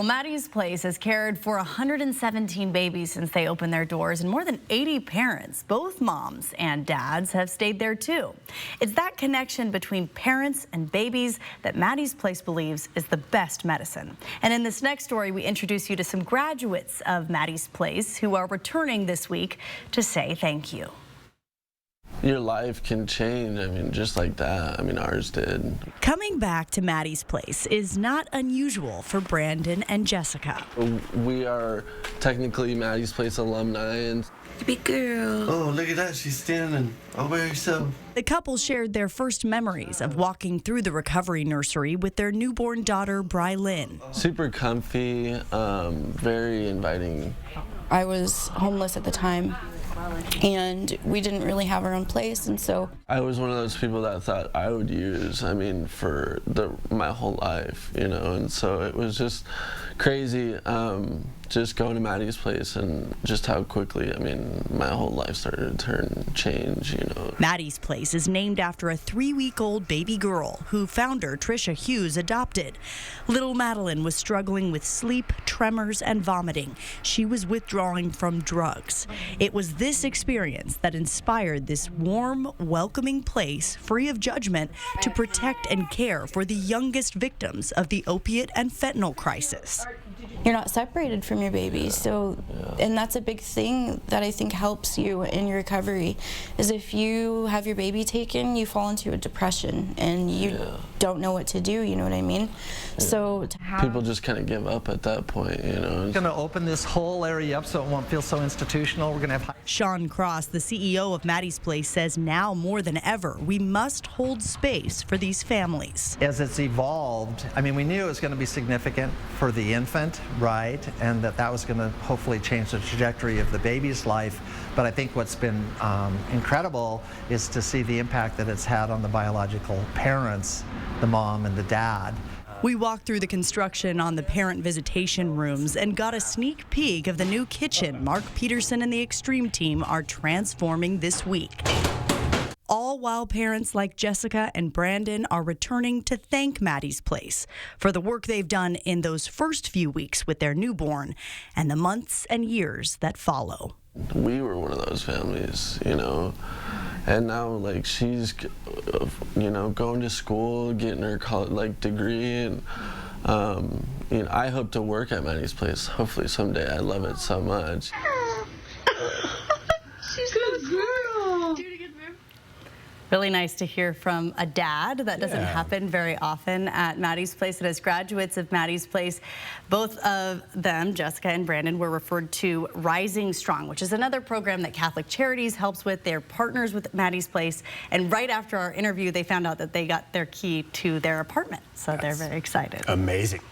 Well, Maddie's Place has cared for 117 babies since they opened their doors, and more than 80 parents, both moms and dads, have stayed there too. It's that connection between parents and babies that Maddie's Place believes is the best medicine. And in this next story, we introduce you to some graduates of Maddie's Place who are returning this week to say thank you. Your life can change, just like that. Ours did. Coming back to Maddie's Place is not unusual for Brandon and Jessica. We are technically Maddie's Place alumni. And big girl. Oh, look at that. She's standing all by herself. The couple shared their first memories of walking through the recovery nursery with their newborn daughter, Brylin. Super comfy, very inviting. I was homeless at the time, and we didn't really have our own place, and so I was one of those people that thought I would use, for my whole life, and so it was just crazy, just going to Maddie's Place and just how quickly, my whole life started to change, Maddie's Place is named after a 3-week-old baby girl who founder Tricia Hughes adopted. Little Madeline was struggling with sleep, tremors, and vomiting. She was withdrawing from drugs. It was this experience that inspired this warm, welcoming place, free of judgment, to protect and care for the youngest victims of the opiate and fentanyl crisis. you're not separated from your baby. So, and that's a big thing that I think helps you in your recovery, is if you have your baby taken, you fall into a depression and you don't know what to do, you know what I mean? So to have people just kind of give up at that point, We're going to open this whole area up so it won't feel so institutional. We're going to have Sean Cross, the CEO of Maddie's Place, says now more than ever, we must hold space for these families. As it's evolved, we knew it was going to be significant for the infant, right? And that was going to hopefully change the trajectory of the baby's life. But I think what's been incredible is to see the impact that it's had on the biological parents, the mom and the dad. We walked through the construction on the parent visitation rooms and got a sneak peek of the new kitchen Mark Peterson and the Extreme team are transforming this week. All while parents like Jessica and Brandon are returning to thank Maddie's Place for the work they've done in those first few weeks with their newborn and the months and years that follow. We were one of those families, and now she's, going to school, getting her college degree, and I hope to work at Maddie's Place. Hopefully someday. I love it so much. She's good girl. Really nice to hear from a dad. That doesn't happen very often at Maddie's Place. And as graduates of Maddie's Place, both of them, Jessica and Brandon, were referred to Rising Strong, which is another program that Catholic Charities helps with. They're partners with Maddie's Place. And right after our interview, they found out that they got their key to their apartment. So they're very excited. Amazing.